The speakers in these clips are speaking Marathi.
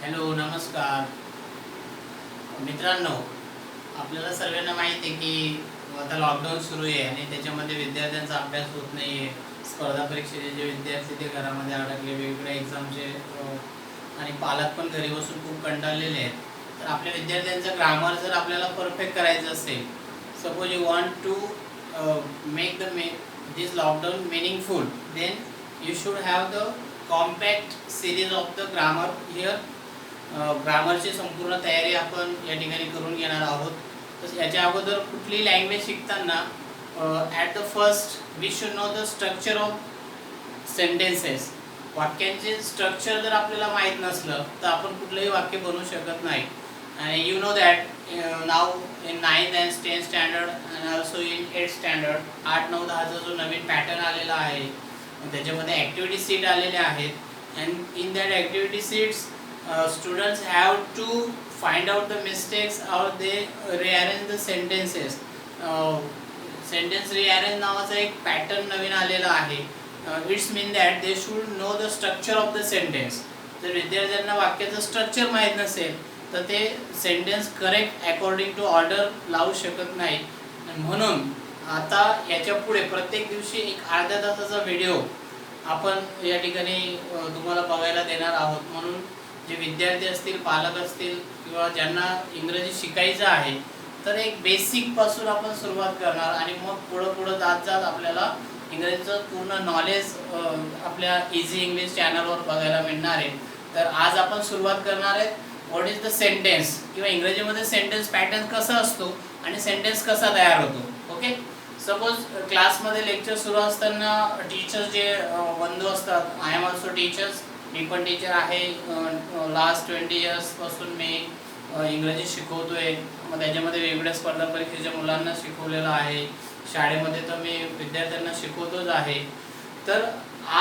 हॅलो, नमस्कार मित्रांनो. आपल्याला सर्वांना माहिती आहे की आता लॉकडाऊन सुरू आहे आणि त्याच्यामध्ये विद्यार्थ्यांचा अभ्यास होत नाही आहे. स्पर्धा परीक्षेचे जे विद्यार्थी ते घरामध्ये अडकले, वेगवेगळ्या एक्झामचे आणि पालक पण घरी बसून खूप कंटाळलेले आहेत. तर आपल्या विद्यार्थ्यांचं ग्रामर जर आपल्याला परफेक्ट करायचं असेल, suppose you want to make this lockdown meaningful, then you should have the compact series of the grammar here. ग्रामरची संपूर्ण तयारी आपण या ठिकाणी करून घेणार आहोत. तर याच्या अगोदर कुठलीही लँग्वेज शिकताना at the first we should know the structure of sentences. वाक्यांचे स्ट्रक्चर जर आपल्याला माहीत नसलं तर आपण कुठलंही वाक्य बनवू शकत नाही. आणि you know that now in 9th and 10th standard and also in 8th standard 8, 9, 10चा जो नवीन पॅटर्न आलेला आहे त्याच्यामध्ये ॲक्टिव्हिटी सीट आलेले आहेत. And in that activity seats students have to find out the mistakes or they rearrange the sentences. Sentence rearrange नावाचा एक पॅटर्न नवीन आलेला आहे. It's mean that they should know the structure of the sentence. जर विद्यार्थ्यांना वाक्याचं स्ट्रक्चर माहीत नसेल तर ते sentence correct according to order लावू शकत नाही. म्हणून आता याच्या पुढे प्रत्येक दिवशी एक अर्ध्या तासाचा व्हिडिओ आपण या ठिकाणी तुम्हाला बघायला देणार आहोत. म्हणून जे विद्यार्थी असतील, पालक असतील किंवा ज्यांना इंग्रजी शिकायचं आहे तर एक बेसिकपासून आपण सुरुवात करणार आणि मग पुढं जात आपल्याला इंग्रजीचं पूर्ण नॉलेज आपल्या इझी इंग्लिश चॅनलवर बघायला मिळणार आहे. तर आज आपण सुरुवात करणार आहे व्हॉट इज द सेंटेन्स, किंवा इंग्रजीमध्ये सेंटेन्स पॅटर्न कसा असतो आणि सेंटेन्स कसा तयार होतो. ओके, सपोज क्लासमध्ये लेक्चर सुरू असताना टीचर्स जे बंधू असतात, आय एम ऑल्सो टीचर्स, मी पण टीचर आहे. लास्ट 20 इयर्सपासून मी इंग्रजी शिकवतोय. मग त्याच्यामध्ये वेगवेगळ्या स्पर्धा परीक्षेच्या मुलांना शिकवलेलं आहे. शाळेमध्ये तर मी विद्यार्थ्यांना शिकवतोच आहे. तर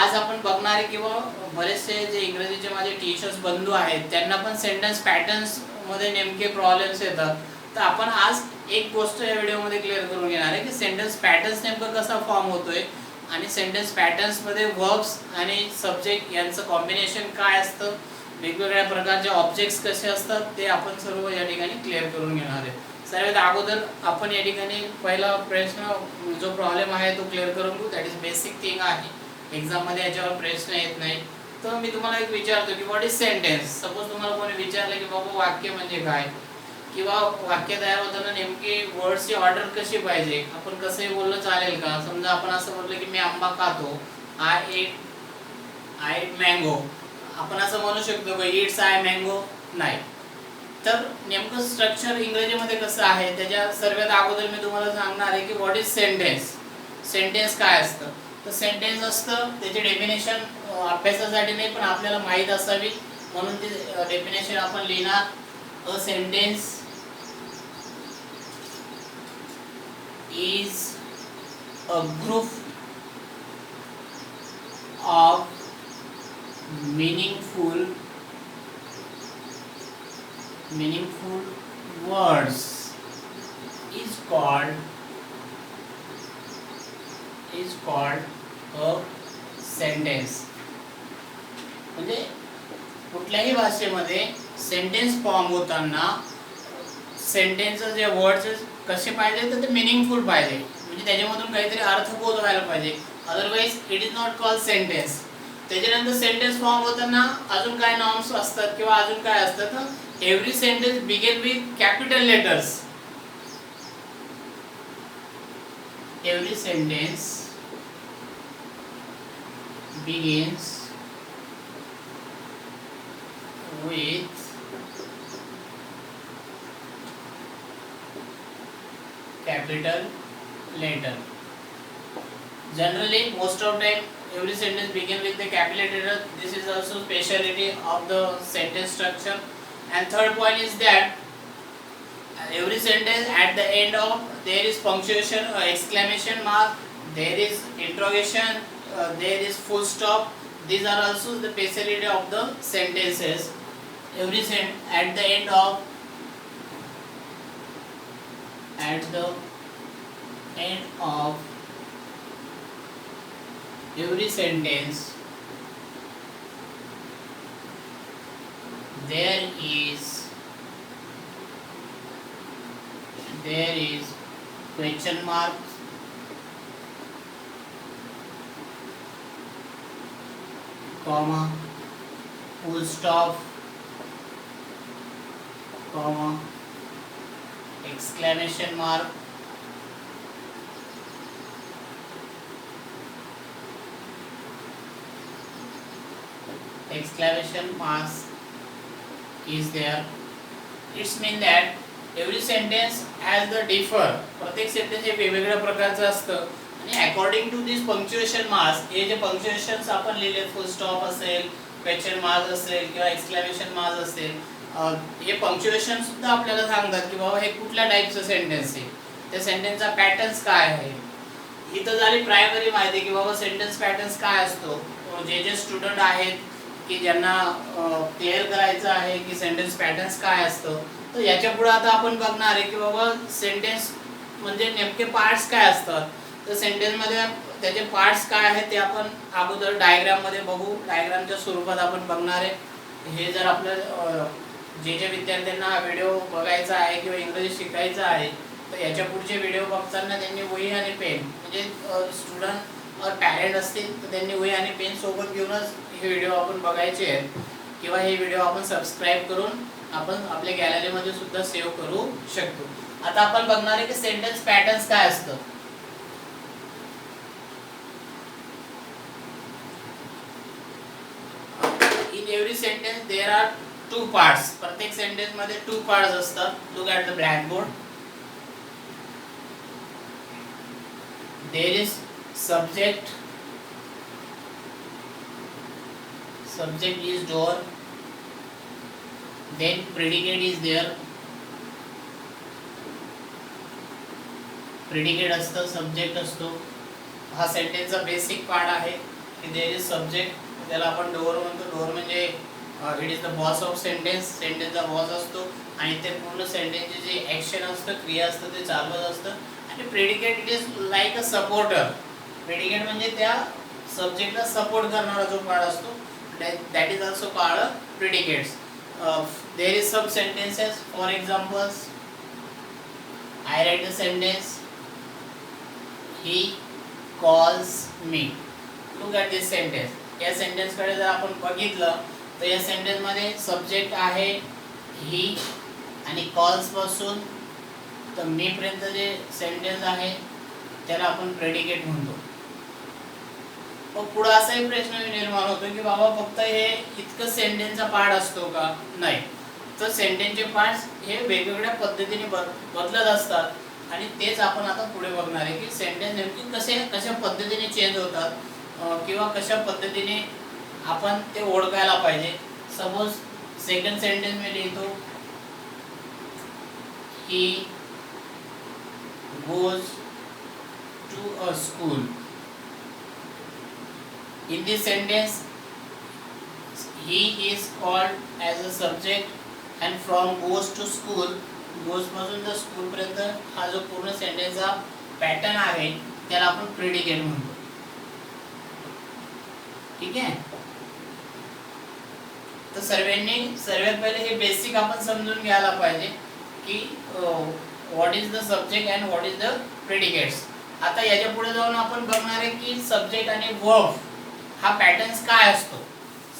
आज आपण बघणारे किंवा बरेचसे जे इंग्रजीचे माझे टीचर्स बंधू आहेत त्यांना पण सेंटेन्स पॅटर्न्समध्ये नेमके प्रॉब्लेम्स येतात. तर आपण आज एक गोष्ट या व्हिडिओमध्ये क्लिअर करून घेणार आहे की सेंटेन्स पॅटर्न्स नेमकं कसा फॉर्म होतोय आणि सेंटेन्स पॅटर्न्समध्ये वर्ब्स आणि सब्जेक्ट यांचं कॉम्बिनेशन काय असतं, वेगवेगळ्या प्रकारचे ऑब्जेक्ट्स कसे असतात ते आपण सर्व या ठिकाणी क्लिअर करून घेणार आहे. सर्वात अगोदर आपण या ठिकाणी पहिला प्रश्न जो प्रॉब्लेम आहे तो क्लिअर करून घेऊ. दॅट इज बेसिक थिंग आहे. एक्झाममध्ये याच्यावर प्रश्न येत नाही. तर मी तुम्हाला एक विचारतो की व्हॉट इज सेंटेन्स. सपोज तुम्हाला कोणी विचारलं की बाबा वाक्य म्हणजे काय, किंवा वाक्य तयार होताना नेमकी वर्ड्सची ऑर्डर कशी पाहिजे, आपण कसंही बोललं चालेल का. समजा आपण असं म्हटलं की मी आंबा खातो, आय एट मँगो, आपण असं म्हणू शकतो की इट्स आय मँगो नाही. तर नेमकं स्ट्रक्चर इंग्रजीमध्ये कसं आहे त्याच्या सर्वात अगोदर मी तुम्हाला सांगणार आहे की व्हॉट इज सेंटेन्स. सेंटेन्स काय असतं. तर सेंटेन्स असतं त्याची डेफिनेशन अभ्यासासाठी नाही पण आपल्याला माहीत असावी म्हणून ती डेफिनेशन आपण लिहिणार. A sentence is a group of meaningful words is called a sentence. म्हणजे कुठल्याही भाषेमध्ये सेंटेन्स फॉर्म होताना सेंटेन्सचे जे वर्ड्स कसे पाहिजे तर ते मिनिंगफुल पाहिजे, म्हणजे त्याच्यामधून काहीतरी अर्थबोध व्हायला पाहिजे. Otherwise it is not called sentence. त्याच्यानंतर सेंटेन्स फॉर्म होताना अजून काय नॉर्म्स असतात किंवा अजून काय असतात. Every sentence begin with capital letters. Every sentence begins with capital letter. Generally, most of time, every sentence begin with the capital letter. This is also speciality of the sentence structure. And third point is that every sentence at the end of there is punctuation, exclamation mark, there is interrogation, there is full stop. These are also the speciality of the sentences. Every at the end of every sentence there is question mark, comma, full stop, comma, exclamation mark, exclamation mark is there. It's mean that every sentence has the differ. प्रत्येक सेंटेन्स हे वेगवेगळ्या प्रकारचं असतं आणि according to this punctuation marks, हे जे पंक्च्युएशन्स आपण लिहिले, फुल स्टॉप असेल, क्वेश्चन मार्क असेल किंवा एक्सक्लेमेशन मार्क असेल, हे पंक्च्युएशन सुद्धा आपल्याला सांगतात की बाबा हे कुठल्या टाईपचं सेंटेन्स आहे, त्या सेंटेन्सचा पॅटर्न्स काय आहे. इथं झाली प्रायमरी माहिती की बाबा सेंटेन्स पॅटर्न्स काय असतो. जे स्टुडंट आहेत की ज्यांना क्लिअर करायचं आहे की सेंटेन्स पॅटर्न्स काय असतं, तर याच्या पुढे आता आपण बघणार आहे की बाबा सेंटेन्स म्हणजे नेमके पार्ट्स काय असतात. तर सेंटेन्समध्ये त्याचे पार्ट्स काय आहेत ते आपण अगोदर डायग्राममध्ये बघू, डायग्रामच्या स्वरूपात आपण बघणार आहे. हे जर आपलं जे विद्यार्थ्यांना व्हिडिओ बघायचा आहे किंवा इंग्रजी शिकायचं आहे, तर याच्या पुढचे व्हिडिओ बघताना त्यांनी वही आणि पेन, म्हणजे स्टुडंट टॅलेंट असतील तर त्यांनी वही आणि पेन सोबत घेऊनच हे व्हिडिओ आपण बघायचे आहेत, किंवा हे व्हिडिओ आपण सबस्क्राईब करून आपण आपल्या गॅलरीमध्ये सुद्धा सेव्ह करू शकतो. आता आपण बघणार आहे की सेंटेन्स पॅटर्न्स काय असतं. In every sentence there are two parts. प्रत्येक सेंटेन्स मध्ये टू पार्ट्स असतात. Look at the blackboard. There is subject is door, then predicate is there. predicate असतं, subject असतो. हा सेंटेन्सचा बेसिक पार्ट आहे की देयर इज सब्जेक्ट, त्याला आपण डोअर म्हणतो. डोअर म्हणजे it is the boss of sentence, सेंटेन्सचा बॉस असतो आणि ते पूर्ण सेंटेन्सचे जे ॲक्शन असतं, क्रिया असतं ते चालवत असतं. आणि predicate it is like a supporter. Predicate म्हणजे त्या सब्जेक्टला सपोर्ट करणारा जो पार्ट असतो, that is also called predicates. There is some sentences, for examples, I write a sentence, he calls me. Look at this sentence. या सेंटेन्सकडे जर आपण बघितलं तर या सेंटेन्समध्ये सब्जेक्ट आहे ही, आणि कॉल्स पासून तर मी पर्यंत जे सेंटेन्स आहे त्याला आपण प्रेडिकेट म्हणतो. मग पुढे असाही प्रश्न निर्माण होतो की बाबा फक्त हे इतकं सेंटेन्सचा पार्ट असतो का? नाही. तर सेंटेन्सचे पार्ट्स हे वेगवेगळ्या पद्धतीने बदलत असतात, आणि तेच आपण आता पुढे बघणार आहे की सेंटेन्स नेमकी कशा पद्धतीने चेंज होतात किंवा कशा पद्धतीने आपण ते ओळखायला पाहिजे. सपोज सेकंड सेंटेन्स मी लिहितो, ही goes to a school. In this sentence, he is called as a subject and from goes to school, goes पासून तर स्कूल पर्यंत हा जो पूर्ण सेंटेन्सचा पॅटर्न आहे त्याला आपण प्रेडिकेट म्हणतो. ठीक आहे. तर सर्वात पहिले हे बेसिक आपण समजून घ्यायला पाहिजे की what is the subject and what is the predicates. आता याच्या पुढे जाऊन आपण बघणार आहे की सब्जेक्ट आणि वर्ब हा पॅटर्न्स काय असतो.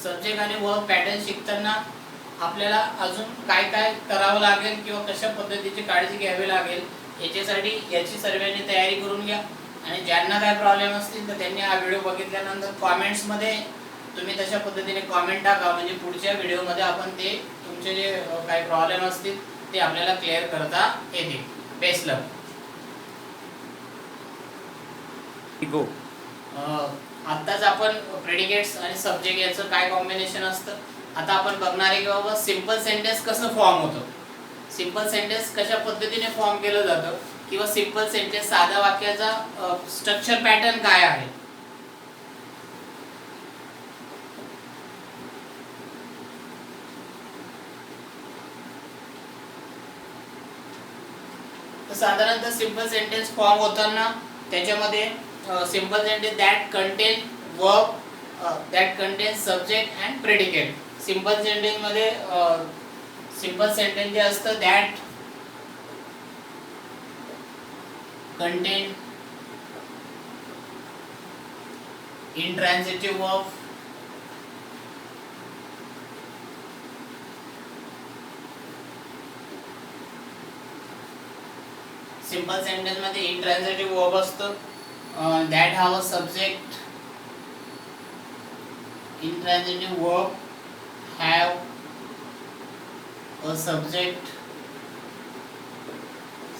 सब्जेक्ट आणि वर्ब पॅटर्न शिकताना आपल्याला अजून काय काय करावं लागेल किंवा कशा पद्धतीची काळजी घ्यावी लागेल याच्यासाठी याची सर्वांनी तयारी करून घ्या. आणि ज्यांना काय प्रॉब्लेम असतील तर त्यांनी हा व्हिडिओ बघितल्यानंतर कॉमेंट्समध्ये तुम्ही तशा पद्धतीने कॉमेंट टाका, म्हणजे पुढच्या व्हिडिओमध्ये आपण ते तुमचे जे काही प्रॉब्लेम असतील ते आपल्याला क्लिअर करता येतील. बेस्ट लक. गो. आत्ताच आपण प्रेडिकेट्स आणि सब्जेक्ट याचं काय कॉम्बिनेशन असतं आता आपण बघणार आहे की बाबा सिंपल सेंटेन्स कसं फॉर्म होतं, सिंपल सेंटेन्स कशा पद्धतीने फॉर्म केलं जातं, किंवा सिंपल सेंटेन्स साध्या वाक्याचा स्ट्रक्चर पॅटर्न काय आहे. तर साधारणतः सिंपल सेंटेन्स फॉर्म होताना त्याच्यामध्ये simple sentence that contain verb, that contain subject and predicate. Simple sentence मध्ये सिंपल सेंटेन्स जे असतं that contain intransitive verb, simple sentence मध्ये इंट्रान्झिटिव्ह वर्ब असतो that have a subject, intransitive verb have a subject.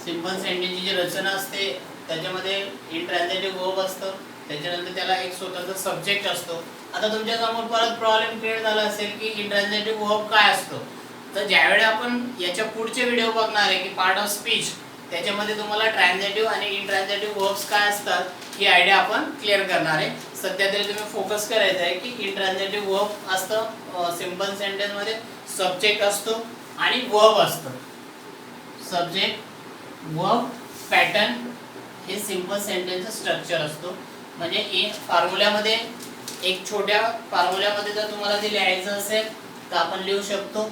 Simple सेंटेन्सची जी रचना असते त्याच्यामध्ये इंट्रान्झिटिव्ह वर्ब असतं, त्याच्यानंतर त्याला एक स्वतंत्र सब्जेक्ट असतो. आता तुमच्या समोर परत प्रॉब्लेम क्रिएट झाला असेल की इंट्रान्झिटिव्ह वर्ब काय असतो. तर ज्यावेळी आपण याच्या पुढचे व्हिडिओ बघणार आहे की पार्ट ऑफ स्पीच, त्याच्यामध्ये तुम्हाला ट्रान्झिटिव्ह आणि इंट्रान्झिटिव्ह वर्ब्स काय असतात ही आयडिया आपण क्लिअर करणार आहे. सध्या तरी तुम्ही फोकस करायचं आहे की इंट्रान्झिटिव्ह वर्ब असतं सिंपल सेंटेन्स मध्ये, सब्जेक्ट असतो आणि वर्ब असतं. सब्जेक्ट वर्ब पॅटर्न हे सिंपल सेंटेन्सचं स्ट्रक्चर असतो. म्हणजे एक फॉर्म्युल्यामध्ये, एक छोट्या फॉर्म्युल्यामध्ये जर तुम्हाला ते लिहायचं असेल तर आपण लिहू शकतो.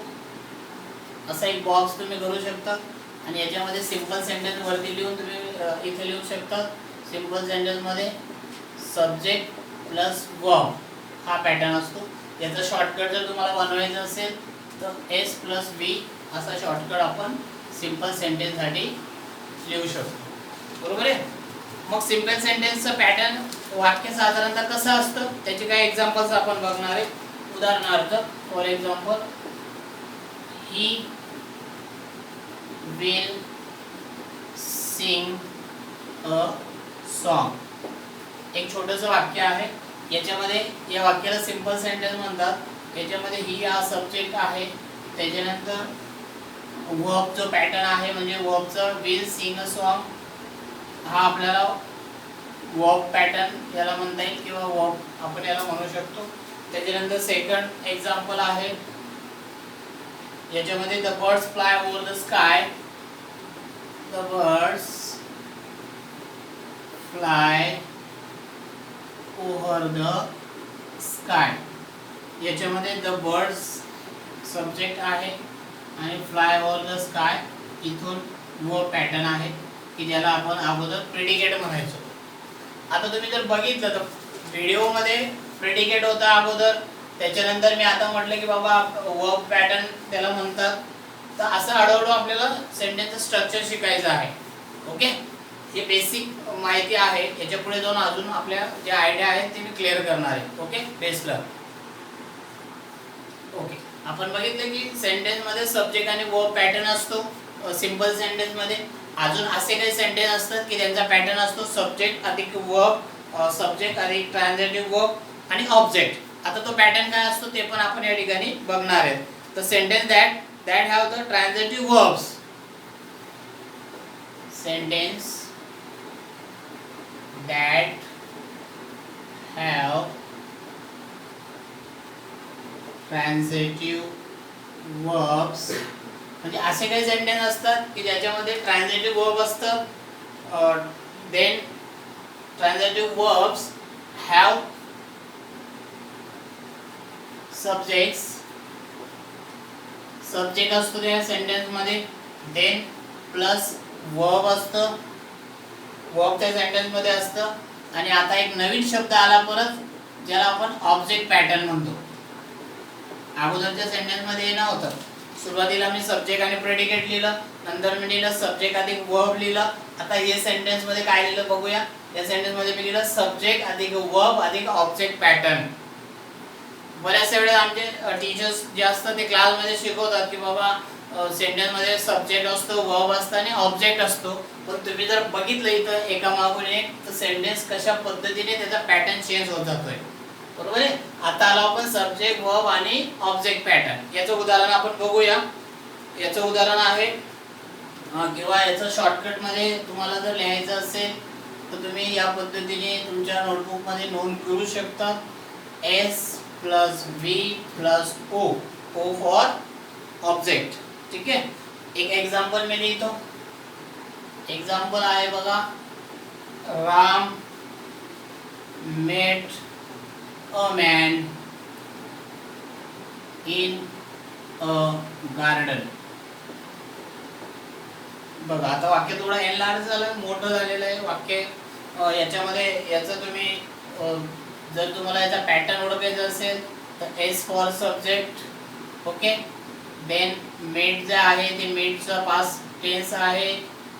असा एक बॉक्स तुम्ही करू शकता आणि याच्यामध्ये सिंपल सेंटेन्स वरती लिहून तुम्ही इथे लिहू शकता. सिंपल सेंटेन्स मध्ये सब्जेक्ट प्लस वर्ब हा पॅटर्न असतो. याचा शॉर्टकट जर तुम्हाला बनवायचं असेल तर एस प्लस बी असा शॉर्टकट आपण सिंपल सेंटेन्ससाठी लिहू शकतो. बरोबर आहे. मग सिंपल सेंटेन्सचं पॅटर्न वाक्य साधारणतः कसं असतं त्याचे काही एक्झाम्पल्स आपण बघणार आहे. उदाहरणार्थ for example, he will sing a song. एक छोटंसं वाक्य आहे. याच्यामध्ये या वाक्याला सिंपल सेंटेन्स म्हणतात. याच्यामध्ये ही हा सब्जेक्ट आहे, त्याच्यानंतर वर्ब जो पॅटर्न आहे म्हणजे वर्बचा विल सिंग अ सॉन्ग हा आपल्याला वर्ब पॅटर्न याला म्हणता येईल किंवा वर्ब आपण याला म्हणू शकतो. त्याच्यानंतर सेकंड एक्झाम्पल आहे, याच्यामध्ये the birds fly over the sky. The birds fly over the sky. याच्यामध्ये द बर्ड्स सब्जेक्ट आहे आणि फ्लाय ओव्हर द स्काय इथून वर्ब पॅटर्न आहे की ज्याला आपण अगोदर प्रेडिकेट म्हणायचो. आता तुम्ही जर बघितलं तर व्हिडिओमध्ये प्रेडिकेट होता अगोदर, त्याच्यानंतर मी आता म्हटलं की बाबा वर्ब पॅटर्न त्याला म्हणतात. तर असं हळूहळू आपल्याला सेंटेन्सचं स्ट्रक्चर शिकायचं आहे. ओके, हे बेसिक माहिती आहे. याच्या पुढे जाऊन अजून आपल्या जे आयडिया आहेत ते मी क्लिअर करणार आहे. ओके, बेसला. ओके, आपण बघितलं की सेंटेन्स मध्ये सब्जेक्ट आणि वर्ब पॅटर्न असतो सिंपल सेंटेन्स मध्ये. अजून असे काही सेंटेन्स असतात की त्यांचा पॅटर्न असतो सब्जेक्ट अधिक वर्ब, सब्जेक्ट अधिक ट्रान्झिटिव्ह वर्ब आणि ऑब्जेक्ट. आता तो पॅटर्न काय असतो ते पण आपण या ठिकाणी बघणार आहेत. तर sentence that have the transitive verbs, sentence that have transitive verbs म्हणजे असे काही सेंटेन्स असतात की ज्याच्यामध्ये ट्रान्झिटिव्ह वर्ब असतं. Then transitive verbs have subjects, subject असतो त्या सेंटेन्स मध्ये. देन प्लस वर्ब असतं, वर्ब त्या सेंटेन्स मध्ये असतं. आणि आता एक नवीन शब्द आला परत ज्याला आपण ऑब्जेक्ट पॅटर्न म्हणतो. अगोदरच्या सेंटेन्स मध्ये हे नव्हतं. सुरुवातीला मी सब्जेक्ट आणि प्रेडिकेट लिहिलं, नंतर मी लिहिलं सब्जेक्ट अधिक वर्ब लिहिलं. आता हे सेंटेन्स मध्ये काय लिहिलं बघूया. या सेंटेन्स मध्ये मी लिहिलं सब्जेक्ट अधिक वर्ब अधिक ऑब्जेक्ट पॅटर्न. बऱ्याचशा वेळेस आमचे टीचर्स जे असतात ते क्लासमध्ये शिकवतात की बाबा सेंटेन्स मध्ये सब्जेक्ट असतो, वर्ब असतो आणि ऑब्जेक्ट असतो. पण तुम्ही जर बघितलं इथं एकामागून एक तर सेंटेन्स कशा पद्धतीने त्याचा पॅटर्न चेंज होत जातोय. बरोबर आहे. आता आलो आपण सब्जेक्ट वर्ब आणि ऑब्जेक्ट पॅटर्न. याचं उदाहरण आपण बघूया. याचं उदाहरण आहे किंवा याचं शॉर्टकट मध्ये तुम्हाला जर लिहायचं असेल तर तुम्ही या पद्धतीने तुमच्या नोटबुक मध्ये नोंद करू शकता. S plus B plus O, O for object. ठीक आहे. एक एक्झाम्पल मी लिहितो. एक्झाम्पल आहे बघा, Ram met a man in a garden. बघा आता वाक्य थोडं एनलार्ज झालं, मोठं झालेलं आहे वाक्य. याच्यामध्ये याचं तुम्ही जर तुम्हाला याचा पॅटर्न ओळखायचा असेल तर S for subject. Okay. Then made जे आहे ते मेडचा पास्ट टेन्स आहे,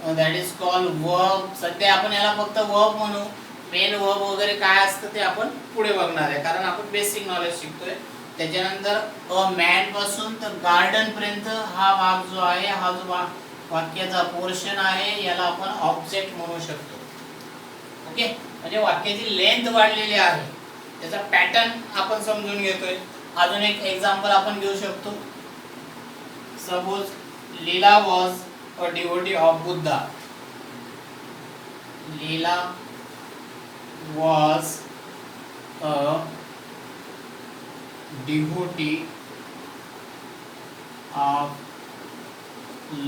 दॅट इज कॉल्ड वर्ब. सध्या आपण याला फक्त वर्ब म्हणू. मेन वर्ब वगैरे काय असतं ते आपण पुढे बघणार आहे, कारण आपण बेसिक नॉलेज शिकतोय. त्याच्यानंतर अ मॅन पासून तर गार्डन पर्यंत हा भाग जो आहे, हा जो वाक्याचा पोर्शन आहे, याला आपण ऑब्जेक्ट म्हणू शकतो. ओके. म्हणजे वाक्याची लेंथ वाढलेली आहे, त्याचा पॅटर्न आपण समजून घेतोय. अजून एक एक्झाम्पल आपण घेऊ शकतो. Suppose Leela was a devotee of Buddha. Leela was a devotee of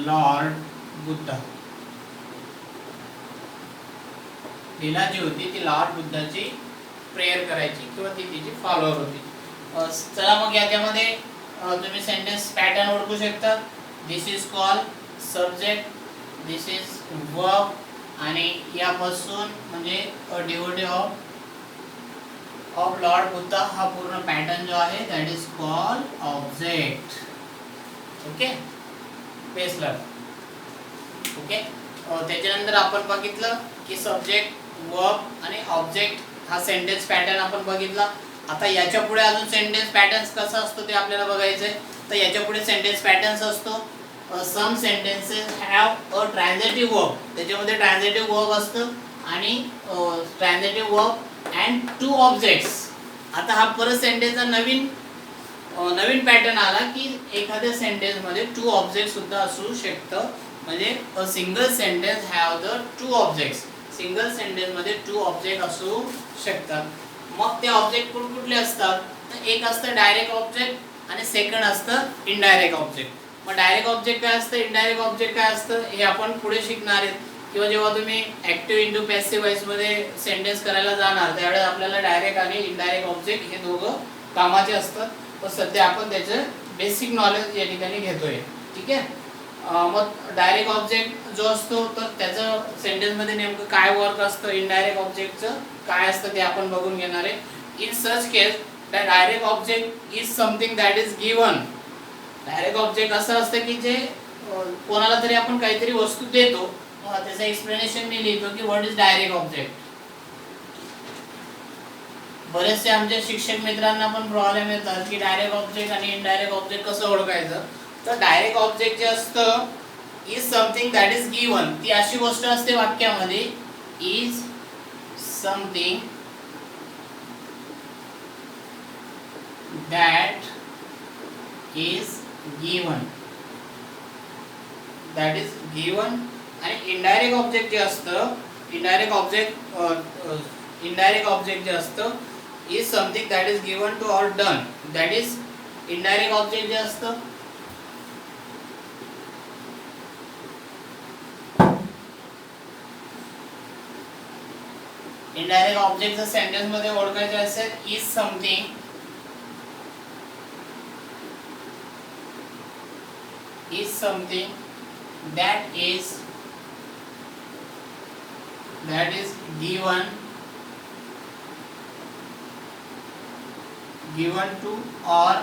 Lord Buddha. लीला जी होती ती लॉर्ड बुद्धाची प्रेयर करायची किंवा ती तिची फॉलोअर होती. चला मग याच्यामध्ये तुम्ही सेंटेन्स पॅटर्न ओळखू शकता. This is call subject, this is verb, आणि यापासून म्हणजे a devotee of Lord Buddha हा पूर्ण पॅटर्न जो आहे that is called object. Okay. बेसलर. ओके. त्याच्यानंतर आपण बघितलं की सब्जेक्ट, वर्ब आणि ऑब्जेक्ट हा सेंटेन्स पॅटर्न आपण बघितला. आता याच्या पुढे अजून सेंटेन्स पॅटर्न्स कसा असतो ते आपल्याला बघायचंय. तर याच्या पुढे सेंटेन्स पॅटर्न्स असतो. Some sentences have a ट्रान्झिटिव्ह verb. त्याच्यामध्ये ट्रान्झिटिव्ह वर्ब असतं आणि ट्रान्झिटिव्ह वर्ब अँड टू ऑब्जेक्ट्स. आता हा परत सेंटेन्सचा नवीन पॅटर्न आला की एखाद्या सेंटेन्समध्ये टू ऑब्जेक्ट सुद्धा असू शकतं. म्हणजे a single sentence have the two objects. Single सेंटेन्समध्ये टू ऑब्जेक्ट असू शकतात. मग ते ऑब्जेक्ट कुठले असतात, तर एक असतं डायरेक्ट ऑब्जेक्ट आणि सेकंड असतं इनडायरेक्ट ऑब्जेक्ट. मग डायरेक्ट ऑब्जेक्ट काय असतं, इनडायरेक्ट ऑब्जेक्ट काय असतं हे आपण पुढे शिकणार आहेत. किंवा जेव्हा तुम्ही ॲक्टिव्ह इंटू पॅसिव्ह व्हॉइसमध्ये सेंटेन्स करायला जाणार त्यावेळेस आपल्याला डायरेक्ट आणि इनडायरेक्ट ऑब्जेक्ट हे दोघं कामाचे असतात. तर सध्या आपण त्याचं बेसिक नॉलेज या ठिकाणी घेतोय. ठीक आहे. मग डायरेक्ट ऑब्जेक्ट जो असतो तर त्याचं सेंटेन्समध्ये नेमकं काय वर्क असतं, इनडायरेक्ट ऑब्जेक्टचं काय असतं ते आपण बघून घेणार आहे. In such case the direct object is something that is given. Direct object असं असतं की जे कोणाला तरी आपण काहीतरी वस्तू देतो, त्याचं एक्सप्लेनेशन मी लिहितो की व्हॉट इज डायरेक्ट ऑब्जेक्ट. बरेचसे आमच्या शिक्षक मित्रांना पण प्रॉब्लेम येतात की डायरेक्ट ऑब्जेक्ट आणि इनडायरेक्ट ऑब्जेक्ट कसं ओळखायचं. तर डायरेक्ट ऑब्जेक्ट जे असतं is something that is given. ती अशी गोष्ट असते वाक्यामध्ये is something that is given. That is given. आणि इनडायरेक्ट ऑब्जेक्ट जे असतं, इनडायरेक्ट ऑब्जेक्ट जे असतं is something that is given to or done. That is indirect object जे असतं इनडायरेक्ट ऑब्जेक्ट जर सेंटेन्स मध्ये ओळखायचे असेल is something that is given to or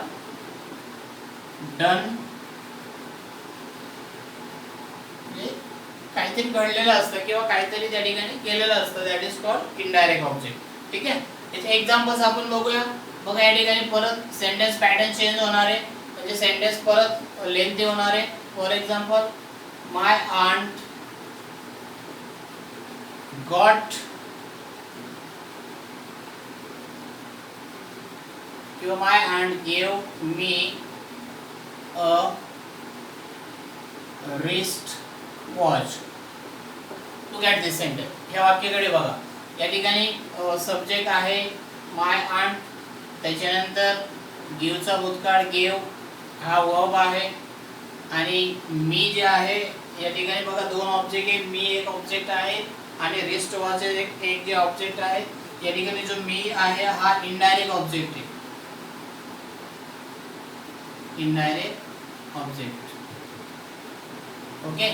done. काहीतरी घडलेलं असतं किंवा काहीतरी त्या ठिकाणी केलेलं असतं that is called indirect object. ठीक आहे. याचे एक्झाम्पल्स आपण बघूया. बघा या ठिकाणी परत सेंटेन्स पॅटर्न चेंज होणार आहे, म्हणजे सेंटेन्स परत लेंथी होणार आहे. For example my aunt got किंवा my aunt gave me a wrist watch to get this sentence. ह्या वाक्याकडे बघा. या ठिकाणी सब्जेक्ट आहे माय आंट, त्याच्यानंतर गिवचा भूतकाळ गेव हा वर्ब आहे, आणि मी जे आहे या ठिकाणी बघा दोन ऑब्जेक्ट आहेत. मी एक ऑब्जेक्ट आहे आणि रिस्ट वॉच एक जे ऑब्जेक्ट आहे. या ठिकाणी जो मी आहे हा इनडायरेक्ट ऑब्जेक्ट आहे. Indirect object. ओके,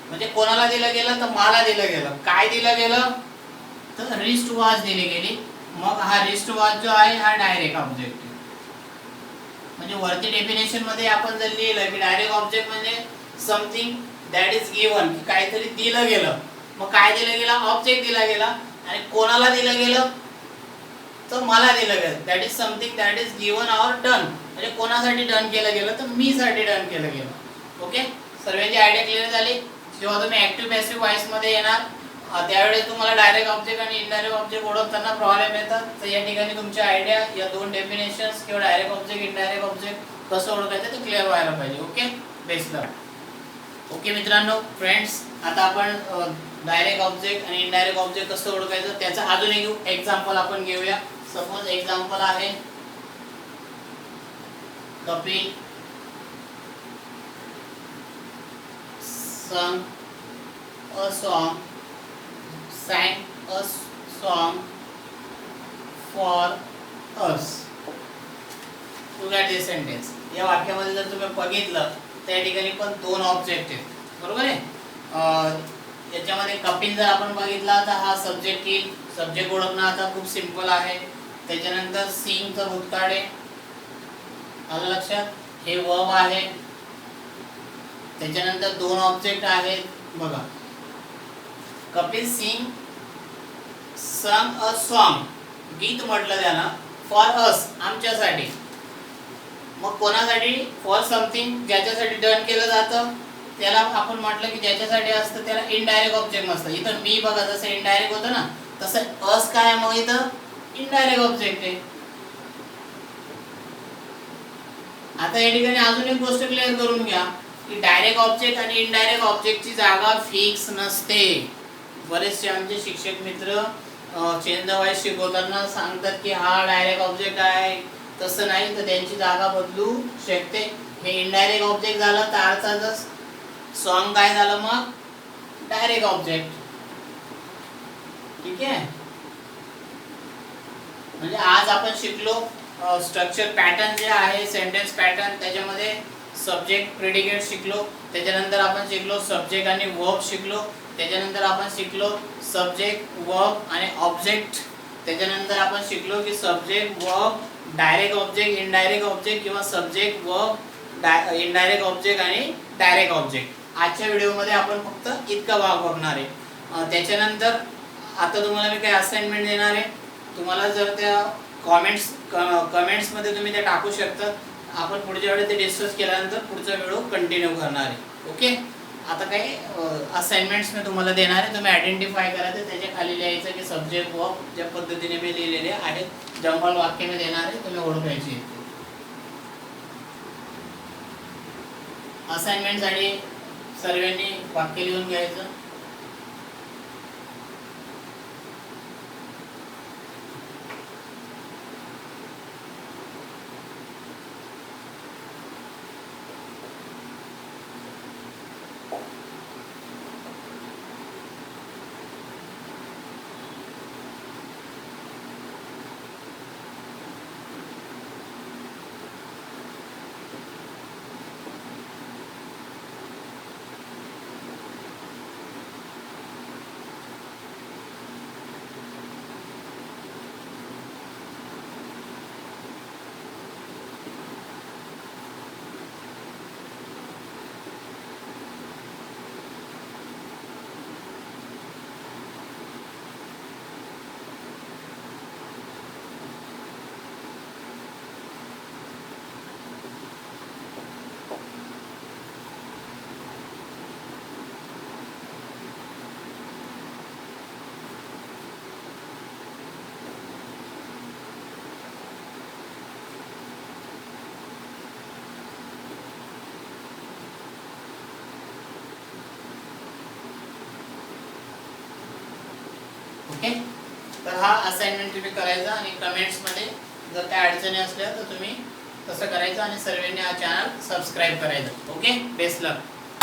म्हणजे कोणाला दिलं गेलं तर मला दिलं गेलं. काय दिलं गेलं तर रिस्ट वॉच दिली गेली. मग हा रिस्ट वॉच जो आहे हा डायरेक्ट ऑब्जेक्ट आहे. म्हणजे वरती डेफिनेशन मध्ये आपण जर लिहिलं की डायरेक्ट ऑब्जेक्ट म्हणजे समथिंग दॅट इज गिवन, की काहीतरी दिलं गेलं. मग काय दिलं गेलं, ऑब्जेक्ट दिला गेला. आणि कोणाला दिलं गेलं तर मला दिलं गेलं. That is something that is given or done. म्हणजे कोणासाठी डन केलं गेलं तर मी साठी डन केलं गेलं. ओके, सर्वांची आयडिया क्लिअर झाली. जेव्हा तुम्ही ऍक्टिव्ह पॅसिव्ह वॉइस मध्ये येणार त्यावेळेस तुम्हाला डायरेक्ट ऑब्जेक्ट आणि इनडायरेक्ट ऑब्जेक्ट ओळखताना प्रॉब्लेम येतात. तर या ठिकाणी तुमची आयडिया या दोन डेफिनेशन्स किंवा डायरेक्ट ऑब्जेक्ट इनडायरेक्ट ऑब्जेक्ट कसं ओळखायचं ते क्लिअर व्हायला पाहिजे. ओके, बेस्ट लक. ओके मित्रांनो, फ्रेंड्स, आता आपण डायरेक्ट ऑब्जेक्ट आणि इनडायरेक्ट ऑब्जेक्ट कसं ओळखायचं त्याचं अजून एक एक्झाम्पल आपण घेऊया. सपोज एक्झाम्पल आहे Kapil sang a song for us. To get this sentence. या वाक्यामध्ये जर तुम्ही बघितलं तर या ठिकाणी पण दोन ऑब्जेक्ट आहेत, बरोबर आहे. याच्यामध्ये कपिल जर आपण बघितला तर हा सब्जेक्ट येईल. सब्जेक्ट ओळखणं आता खूप सिंपल आहे. त्याच्यानंतर सिंग तर भूतकाळ आहे, आलं लक्षात. हे वर्ब आहे. त्याच्यानंतर दोन ऑब्जेक्ट आहेत बघा. कपिल सिंग संग अ सॉन्ग, गीत म्हटलं त्यानं, फॉर अस, आमच्यासाठी. मग कोणासाठी, फॉर समथिंग ज्याच्यासाठी डन केलं जातं त्याला आपण म्हटलं की ज्याच्यासाठी असतं त्याला इनडायरेक्ट ऑब्जेक्ट नसतं. इथं मी बघा जसं इनडायरेक्ट होतं ना तसं अस काय, मग इथं इनडायरेक्ट ऑब्जेक्ट आहे. आता या ठिकाणी अजून एक गोष्ट क्लिअर करून घ्या की डायरेक्ट ऑब्जेक्ट आणि इनडायरेक्ट ऑब्जेक्टची जागा फिक्स नसते. बरेचसे आमचे शिक्षक मित्र चेंज द वॉइस शिकवताना सांगतात की हा डायरेक्ट ऑब्जेक्ट आहे, तसं नाही, तर त्यांची जागा बदलू शकते. हे इनडायरेक्ट ऑब्जेक्ट झालं तर अर्थातच सॉन्ग काय झालं, मग डायरेक्ट ऑब्जेक्ट. ठीक आहे, म्हणजे आज आपण शिकलो स्ट्रक्चर पॅटर्न जे आहे सेंटेन्स पॅटर्न, त्याच्यामध्ये सब्जेक्ट प्रेडिकेट शिकलो. त्याच्यानंतर आपण शिकलो सब्जेक्ट आणि वर्ब शिकलो. त्याच्यानंतर आपण शिकलो सब्जेक्ट वर्ब आणि ऑब्जेक्ट. त्याच्यानंतर आपण शिकलो की subject verb direct object indirect object किंवा सब्जेक्ट वर्ब इनडायरेक्ट ऑब्जेक्ट आणि डायरेक्ट ऑब्जेक्ट. आजच्या व्हिडिओमध्ये आपण फक्त इतका भाग बघणार आहे. त्याच्यानंतर आता तुम्हाला मी काही असाइनमेंट देणार आहे. तुम्हाला जर त्या कमेंट्समध्ये तुम्ही ते टाकू शकता. आपण पुढच्या वेळेस ते डिस्कस केल्यानंतर पुढचा व्हिडिओ कंटिन्यू करणार आहे. ओके, आता काही असाइनमेंट्स मी तुम्हाला देणार आहे. तुम्ही आयडेंटिफाय करायचं, त्याच्या खाली लिहायचं की सब्जेक्ट वर्ब ज्या पद्धतीने मी लिहिलेले आहेत. जंगल वाक्य मी देणार आहे, तुम्ही ओळखायची. असाइनमेंटसाठी सर्वांनी वाक्य लिहून घ्यायचं. ओके, तर हा असाइनमेंट तुम्ही करायचा आणि कमेंट्समध्ये जर काय अडचणी असल्या तर तुम्ही तसं करायचं आणि सर्वांनी हा चॅनल सबस्क्राईब करायचं. ओके, बेस्ट लक.